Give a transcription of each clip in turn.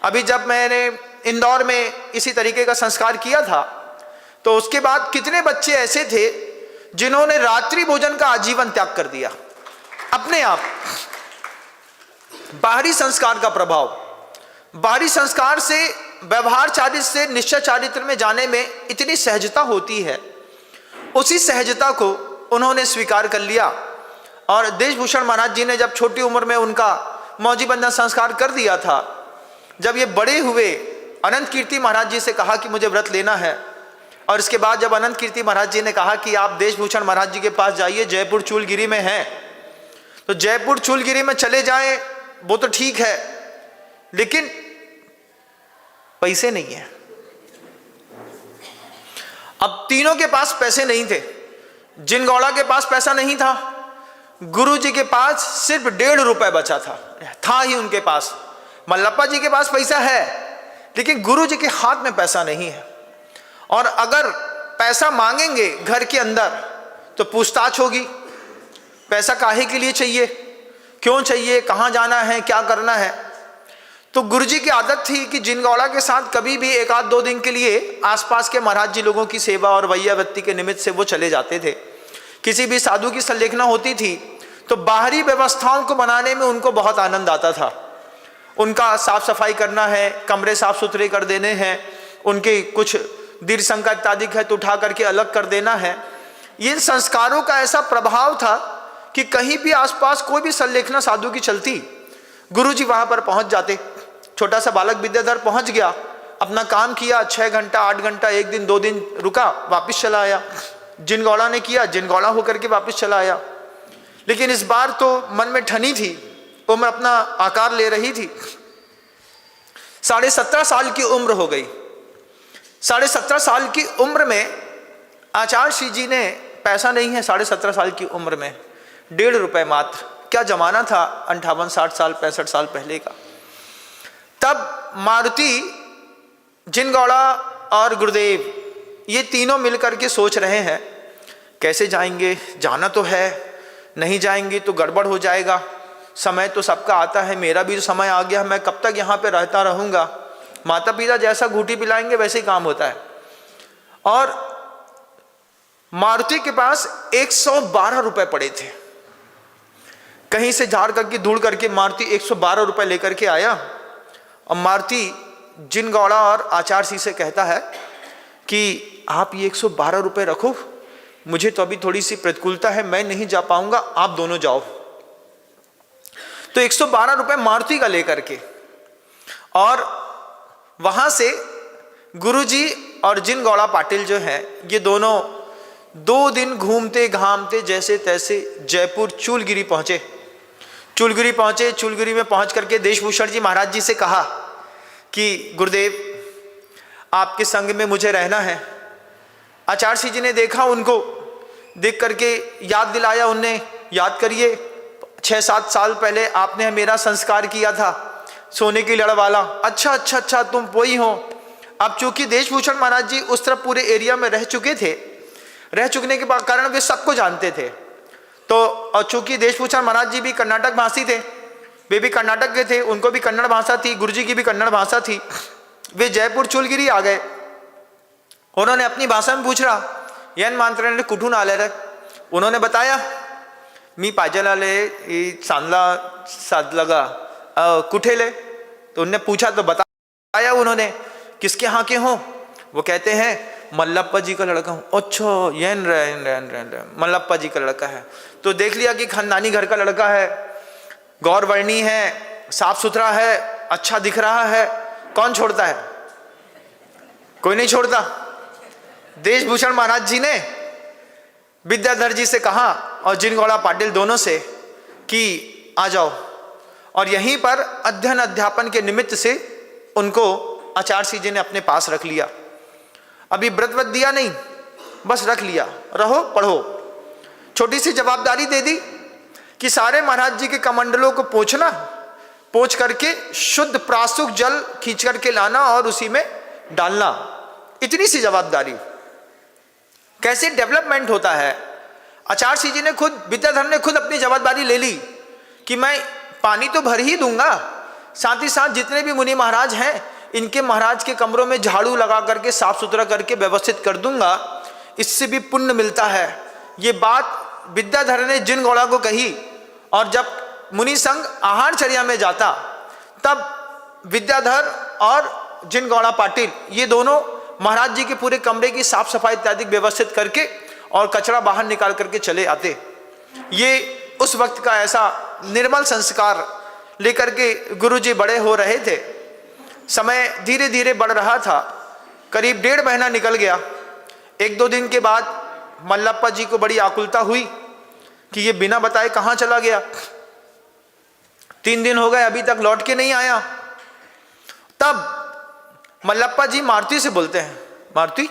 अभी जब मैंने इंदौर में इसी तरीके का संस्कार किया था, तो उसके बाद कितने बच्चे ऐसे थे जिन्होंने रात्रि भोजन का आजीवन त्याग कर दिया अपने आप। बाहरी संस्कार का प्रभाव, बाहरी संस्कार से, व्यवहार चारित्र से निश्चय चारित्र में जाने में इतनी सहजता होती है, उसी सहजता को उन्होंने स्वीकार कर लिया। और देशभूषण महाराज जी ने जब छोटी उम्र में उनका मौजी बंधन संस्कार कर दिया था, जब ये बड़े हुए, अनंत कीर्ति महाराज जी से कहा कि मुझे व्रत लेना है, और इसके बाद जब अनंत कीर्ति महाराज जी ने कहा कि आप देशभूषण महाराज जी के पास जाइए, जयपुर चूलगिरी में हैं, तो जयपुर चूलगिरी में चले जाएं, वो तो ठीक है, लेकिन पैसे नहीं है। अब तीनों के पास पैसे नहीं थे। जिनगौड़ा के पास पैसा नहीं था, गुरु जी के पास सिर्फ 1.5 रुपए बचा था ही उनके पास। मल्लप्पा जी के पास पैसा है, लेकिन गुरु जी के हाथ में पैसा नहीं है। और अगर पैसा मांगेंगे घर के अंदर तो पूछताछ होगी, पैसा काहे के लिए चाहिए, क्यों चाहिए, कहाँ जाना है, क्या करना है। तो गुरुजी की आदत थी कि जिनगौड़ा के साथ कभी भी 1-2 दिन के लिए आसपास के महाराज जी लोगों की सेवा और वैयावृत्ति के निमित्त से वो चले जाते थे। किसी भी साधु की संलेखना होती थी तो बाहरी व्यवस्थाओं को बनाने में उनको बहुत आनंद आता था। उनका साफ सफाई करना है, कमरे साफ सुथरे कर देने हैं, उनके कुछ दीर्घ संकट इत्यादि है तो उठा करके अलग कर देना है। इन संस्कारों का ऐसा प्रभाव था कि कहीं भी आसपास कोई भी संलेखना साधु की चलती, गुरुजी वहां पर पहुंच जाते। छोटा सा बालक विद्याधर पहुंच गया, अपना काम किया, 6 घंटा 8 घंटा, 1 दिन 2 दिन रुका, वापस चला आया। जिनगौड़ा ने किया, जिनगौड़ा होकर के वापस चला आया। लेकिन इस बार तो मन में ठनी थी, उम्र अपना आकार ले रही थी। 17.5 साल की उम्र हो गई। 17.5 साल की उम्र में आचार्य श्री जी ने, पैसा नहीं है 17.5 साल की उम्र में, 1.5 रुपए मात्र। क्या जमाना था, 58 60 साल 65 साल पहले का। तब मारुति, जिनगौड़ा और गुरुदेव ये तीनों मिलकर के सोच रहे हैं कैसे जाएंगे, जाना तो है, नहीं जाएंगे तो गड़बड़ हो जाएगा, समय तो सबका आता है, मेरा भी तो समय आ गया, मैं कब तक यहाँ पे रहता रहूँगा। माता पिता जैसा घूंटी पिलाएंगे वैसे ही काम होता है। और मारुति के पास 112 रुपए पड़े थे। कहीं से झाड़ करके ढूंढ करके मारुति 112 रुपए लेकर के आया। और मारुति जिनगौड़ा और आचार्य सिंह से कहता है कि आप ये 112 रुपए रखो, मुझे तो अभी थोड़ी सी प्रतिकूलता है, मैं नहीं जा पाऊंगा, आप दोनों जाओ। तो 112 रुपए मारुति का लेकर के, और वहां से गुरुजी और जिनगौड़ा पाटिल जो हैं, ये दोनों 2 दिन घूमते घामते जैसे तैसे जयपुर चूलगिरी पहुंचे। चूलगिरी में पहुंच करके देशभूषण जी महाराज जी से कहा कि गुरुदेव आपके संग में मुझे रहना है। आचार्य श्री जी ने देखा, उनको देख करके याद दिलाया, उनने, याद करिए 6-7 साल पहले आपने मेरा संस्कार किया था, सोने की लड़ वाला। अच्छा तुम वही हो। अब चूंकि देशभूषण महाराज जी उस तरफ पूरे एरिया में रह चुके थे, रह चुकने के कारण वे सबको जानते थे। तो और चूंकि देशभूषण महाराज जी भी कर्नाटक भाषी थे, वे भी कर्नाटक के थे, उनको भी कन्नड़ भाषा थी, गुरुजी की भी कन्नड़ भाषा थी। वे जयपुर चूलगिरी आ गए। उन्होंने अपनी भाषा में पूछ रहा, यन मांत्रण कुठून आले रे। उन्होंने बताया, मी पाजल आले सांदला सादलगा कुठेले। तो उनने पूछा तो बताया उन्होंने, किसके यहाँ के हो। वो कहते हैं मल्लप्पा जी का लड़का हूँ। अच्छा, यन मल्लप्पा जी का लड़का है। तो देख लिया कि खानदानी घर का लड़का है, गौरवर्णी है, साफ सुथरा है, अच्छा दिख रहा है, कौन छोड़ता है, कोई नहीं छोड़ता। देशभूषण महाराज जी ने विद्याधर जी से कहा और जिनगौड़ा पाटिल दोनों से कि आ जाओ। और यहीं पर अध्ययन अध्यापन के निमित्त से उनको आचार्य श्री जी ने अपने पास रख लिया। अभी व्रत दिया नहीं, बस रख लिया, रहो पढ़ो। छोटी सी जवाबदारी दे दी कि सारे महाराज जी के कमंडलों को पोंछना, पोंछ करके शुद्ध प्रासुक जल खींच करके लाना और उसी में डालना। इतनी सी जवाबदारी। कैसे डेवलपमेंट होता है। आचार्य श्री जी ने खुद, विद्याधर ने खुद अपनी जवाबदारी ले ली कि मैं पानी तो भर ही दूंगा, साथ ही साथ जितने भी मुनि महाराज हैं, इनके महाराज के कमरों में झाड़ू लगा करके साफ सुथरा करके व्यवस्थित कर दूंगा, इससे भी पुण्य मिलता है। ये बात विद्याधर ने जिनगौड़ा को कही, और जब मुनि संघ आहारचर्या में जाता तब विद्याधर और जिनगौड़ा पाटिल ये दोनों महाराज जी के पूरे कमरे की साफ सफाई इत्यादि व्यवस्थित करके और कचरा बाहर निकाल करके चले आते। ये उस वक्त का ऐसा निर्मल संस्कार लेकर के गुरुजी बड़े हो रहे थे। समय धीरे धीरे बढ़ रहा था, करीब 1.5 महीना निकल गया। 1-2 दिन के बाद मल्लप्पा जी को बड़ी आकुलता हुई कि ये बिना बताए कहाँ चला गया। 3 दिन हो गए, अभी तक लौट के नहीं आया। तब मल्लप्पा जी मारुति से बोलते हैं, मारुति,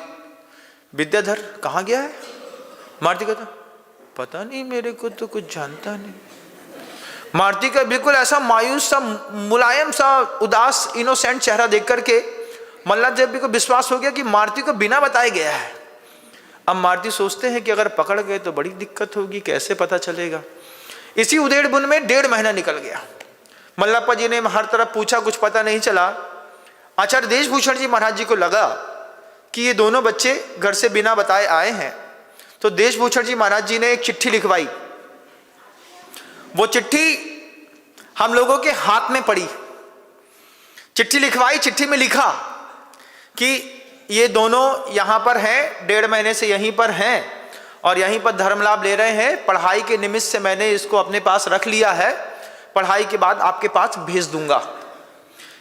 विद्याधर कहाँ गया है? मारुति कहता, पता नहीं, मेरे को तो कुछ जानता नहीं। मारुति का बिल्कुल ऐसा मायूस सा, मुलायम सा, उदास, इनोसेंट चेहरा देख करके मल्लप्पा जी को विश्वास हो गया कि मारुति को बिना बताए गया है। अब मारुति सोचते हैं कि अगर पकड़ गए तो बड़ी दिक्कत होगी, कैसे पता चलेगा। इसी उधेड़ बुन में 1.5 महीना निकल गया। मल्लप्पा जी ने हर तरफ पूछा, कुछ पता नहीं चला। आचार्य देशभूषण जी महाराज जी को लगा कि ये दोनों बच्चे घर से बिना बताए आए हैं, तो देशभूषण जी महाराज जी ने एक चिट्ठी लिखवाई। वो चिट्ठी हम लोगों के हाथ में पड़ी। चिट्ठी लिखवाई, चिट्ठी में लिखा कि ये दोनों यहाँ पर हैं, 1.5 महीने से यहीं पर हैं और यहीं पर धर्म लाभ ले रहे हैं। पढ़ाई के निमित्त से मैंने इसको अपने पास रख लिया है, पढ़ाई के बाद आपके पास भेज दूंगा।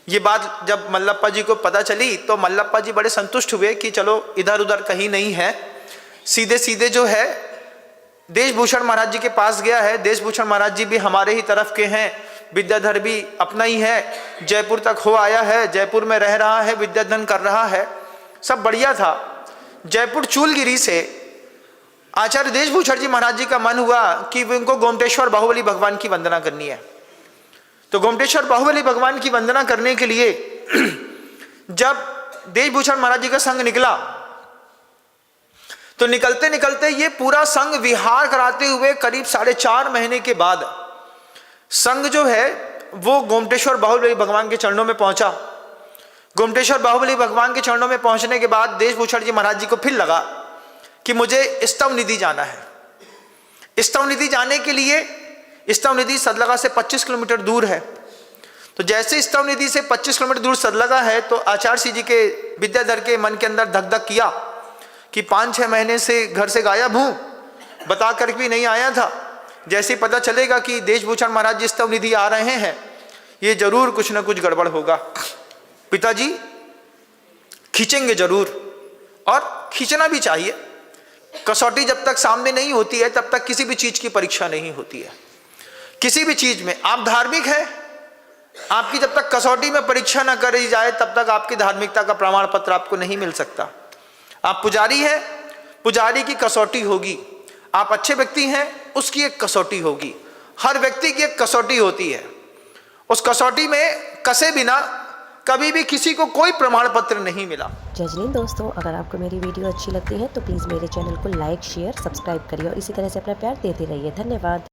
ये बात जब मल्लप्पा जी को पता चली तो मल्लप्पा जी बड़े संतुष्ट हुए कि चलो इधर उधर कहीं नहीं है, सीधे सीधे जो है देशभूषण महाराज जी के पास गया है। देशभूषण महाराज जी भी हमारे ही तरफ के हैं, विद्याधर भी अपना ही है, जयपुर तक हो आया है, जयपुर में रह रहा है, विद्याधन कर रहा है, सब बढ़िया था। जयपुर चूलगिरी से आचार्य देशभूषण जी महाराज जी का मन हुआ कि उनको गोमटेश्वर बाहुबली भगवान की वंदना करनी है। तो गोमटेश्वर बाहुबली भगवान की वंदना करने के लिए जब देशभूषण महाराज जी का संघ निकला तो निकलते निकलते ये पूरा संघ विहार कराते हुए करीब 4.5 महीने के बाद संघ जो है वो गोमटेश्वर बाहुबली भगवान के चरणों में पहुंचा। गोमटेश्वर बाहुबली भगवान के चरणों में पहुंचने के बाद देशभूषण जी महाराज जी को फिर लगा कि मुझे स्तव निधि जाना है। स्तव निधि जाने के लिए, स्तव निधि सदलगा से 25 किलोमीटर दूर है। तो जैसे स्तव निधि से 25 किलोमीटर दूर सदलगा है तो आचार्य श्री जी के विद्याधर के मन के अंदर धक धक किया कि 5-6 महीने से घर से गायब हूं, बता कर भी नहीं आया था। जैसे ही पता चलेगा कि देशभूषण महाराज जी स्तव निधि आ रहे हैं, ये जरूर कुछ ना कुछ गड़बड़ होगा। पिताजी खींचेंगे जरूर, और खींचना भी चाहिए। कसौटी जब तक सामने नहीं होती है तब तक किसी भी चीज की परीक्षा नहीं होती है। किसी भी चीज में आप धार्मिक है, आपकी जब तक कसौटी में परीक्षा ना करी जाए तब तक आपकी धार्मिकता का प्रमाण पत्र आपको नहीं मिल सकता। आप पुजारी हैं, पुजारी की कसौटी होगी। आप अच्छे व्यक्ति हैं, उसकी एक कसौटी होगी। हर व्यक्ति की एक कसौटी होती है। उस कसौटी में कसे बिना कभी भी किसी को कोई प्रमाण पत्र नहीं मिला। जजलीन दोस्तों, अगर आपको मेरी वीडियो अच्छी लगती है तो प्लीज़ मेरे चैनल को लाइक, शेयर, सब्सक्राइब करिए और इसी तरह से अपना प्यार देते रहिए। धन्यवाद।